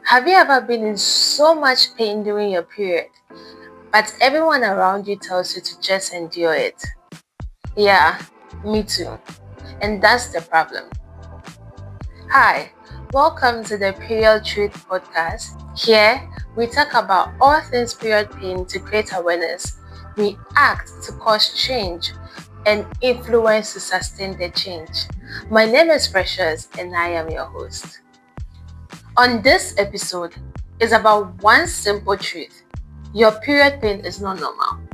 Have you ever been in so much pain during your period, but everyone around you tells you to just endure it? Yeah, me too. And that's the problem. Hi, welcome to the Period Truth Podcast. Here, we talk about all things period pain to create awareness. We act to cause change and influence to sustain the change. My name is Precious and I am your host. On this episode is about one simple truth. Your period pain is not normal.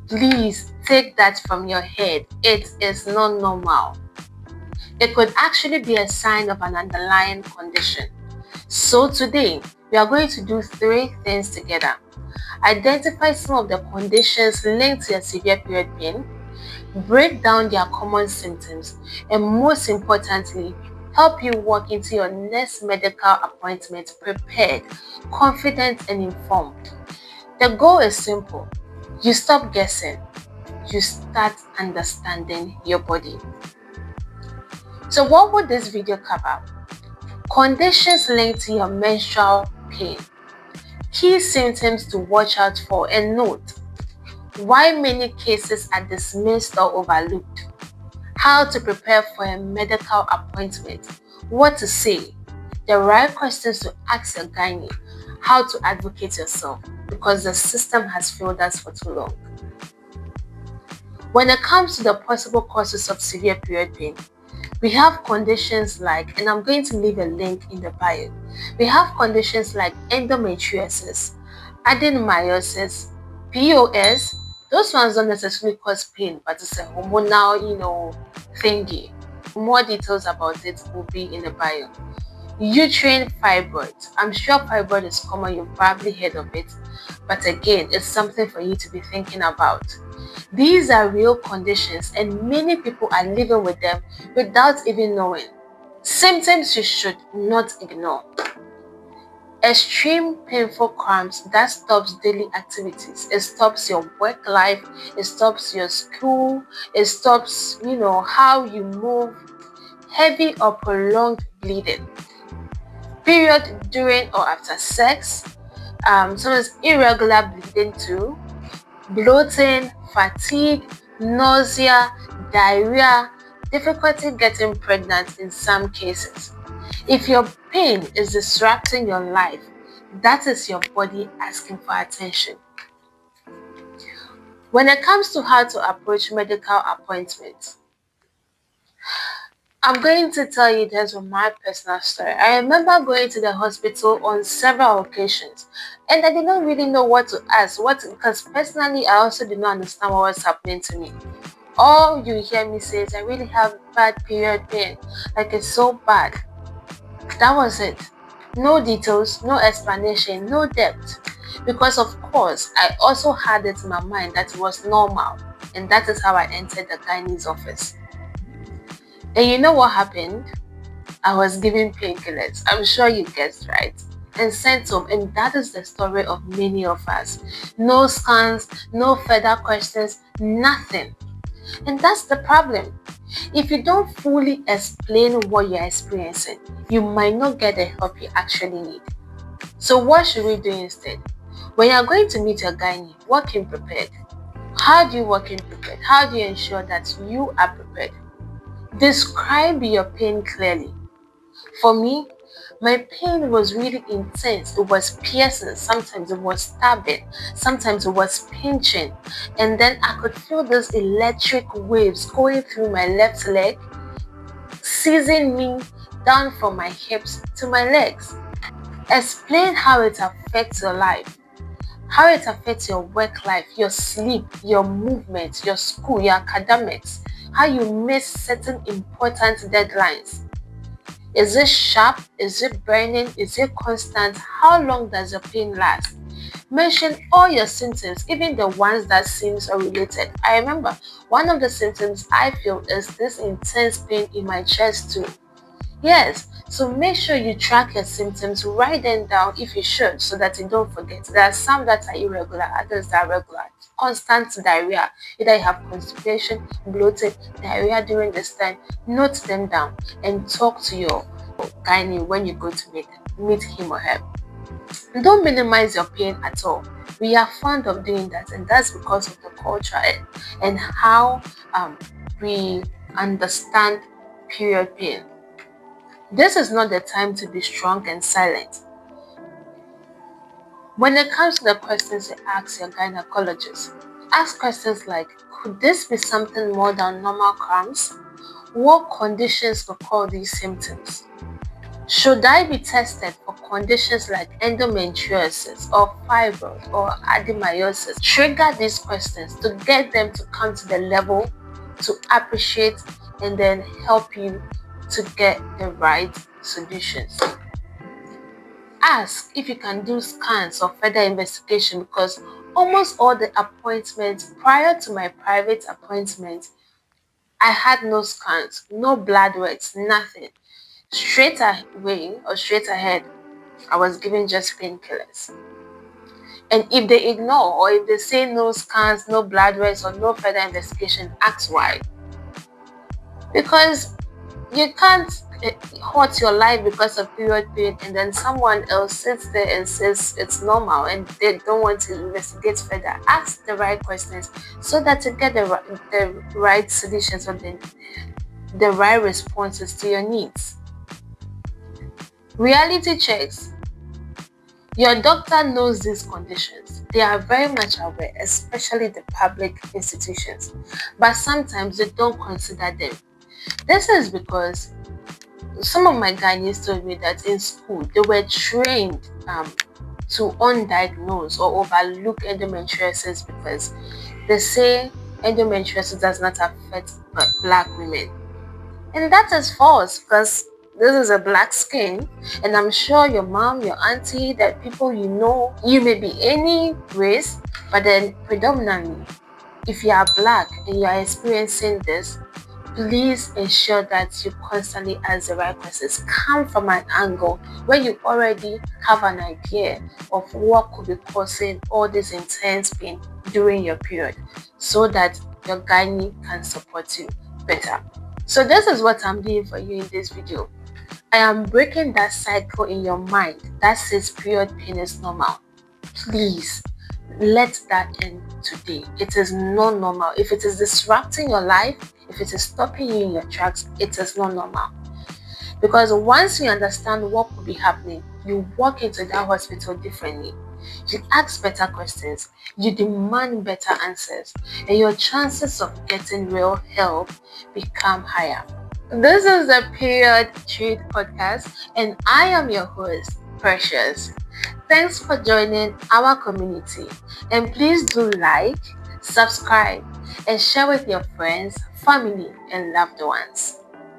Please take that from your head. It is not normal. It could actually be a sign of an underlying condition. So today, we are going to do three things together. Identify some of the conditions linked to your severe period pain, break down their common symptoms, and most importantly, help you walk into your next medical appointment prepared, confident, and informed. The goal is simple. You stop guessing. You start understanding your body. So what would this video cover? Conditions linked to your menstrual pain. Key symptoms to watch out for, and note why many cases are dismissed or overlooked. How to prepare for a medical appointment. What to say. The right questions to ask your gynae. How to advocate yourself, because the system has failed us for too long. When it comes to the possible causes of severe period pain, we have conditions like, and I'm going to leave a link in the bio. We have conditions like endometriosis, adenomyosis, PCOS. Those ones don't necessarily cause pain, but it's a hormonal, thingy. More details about it will be in the bio. Uterine fibroids. I'm sure fibroid is common, you've probably heard of it, but again, it's something for you to be thinking about. These are real conditions and many people are living with them without even knowing. Symptoms you should not ignore. Extreme painful cramps that stops daily activities. It stops your work life, it stops your school, it stops, how you move. Heavy or prolonged bleeding. Period during or after sex. Sometimes irregular bleeding too. Bloating, fatigue, nausea, diarrhea, difficulty getting pregnant in some cases. If your pain is disrupting your life, that is your body asking for attention. When it comes to how to approach medical appointments, I'm going to tell you this from my personal story. I remember going to the hospital on several occasions and I did not really know what to ask. Because personally, I also did not understand what was happening to me. All you hear me say is, I really have bad period pain. Like, it's so bad. That was it. No details, no explanation, no depth. Because of course, I also had it in my mind that it was normal. And that is how I entered the gynae's office. And you know what happened? I was given painkillers. I'm sure you guessed right. And sent home. And that is the story of many of us. No scans, no further questions, nothing. And that's the problem. If you don't fully explain what you're experiencing, you might not get the help you actually need. So what should we do instead? When you're going to meet your gynae, walk in prepared. How do you walk in prepared? How do you ensure that you are prepared? Describe your pain clearly. For me, my pain was really intense. It was piercing, sometimes it was stabbing, sometimes it was pinching. And then I could feel those electric waves going through my left leg, seizing me down from my hips to my legs. Explain how it affects your life, how it affects your work life, your sleep, your movement, your school, your academics, how you miss certain important deadlines. Is it sharp? Is it burning? Is it constant? How long does the pain last? Mention all your symptoms, even the ones that seems unrelated. I remember one of the symptoms I feel is this intense pain in my chest too. Yes, so make sure you track your symptoms, write them down if you should, so that you don't forget. There are some that are irregular, others that are regular. Constant diarrhea, either you have constipation, bloated, diarrhea during this time, note them down and talk to your gynae when you go to meet them. meet him or her. Don't minimize your pain at all. We are fond of doing that, and that's because of the culture and how we understand period pain. This is not the time to be strong and silent. When it comes to the questions you ask your gynecologist, ask questions like, could this be something more than normal cramps? What conditions could cause these symptoms? Should I be tested for conditions like endometriosis or fibroid or adenomyosis? Trigger these questions to get them to come to the level to appreciate and then help you to get the right solutions. Ask if you can do scans or further investigation, because almost all the appointments prior to my private appointment, I had no scans, no blood works, nothing. Straight away or straight ahead, I was given just painkillers. And if they ignore or if they say no scans, no blood works, or no further investigation, ask why. Because you can't hurt your life because of period pain and then someone else sits there and says it's normal and they don't want to investigate further. Ask the right questions so that you get the right solutions or the right responses to your needs. Reality checks. Your doctor knows these conditions. They are very much aware, especially the public institutions, but sometimes they don't consider them. This is because some of my gynaes told me that in school they were trained to undiagnose or overlook endometriosis because they say endometriosis does not affect Black women. And that is false, because this is a Black skin, and I'm sure your mom, your auntie, that people you know, you may be any race, but then predominantly, if you are Black and you are experiencing this, please ensure that you constantly ask the right questions. Come from an angle where you already have an idea of what could be causing all this intense pain during your period, so that your gynae can support you better. So this is what I'm doing for you in this video. I am breaking that cycle in your mind that says period pain is normal. Please let that end today. It is not normal. If it is disrupting your life, if it is stopping you in your tracks, it is not normal. Because once you understand what could be happening, you walk into that hospital differently. You ask better questions, you demand better answers, and your chances of getting real help become higher. This is the Period Treat podcast, and I am your host, Precious. Thanks for joining our community, and please do like, subscribe, and share with your friends, family, and loved ones.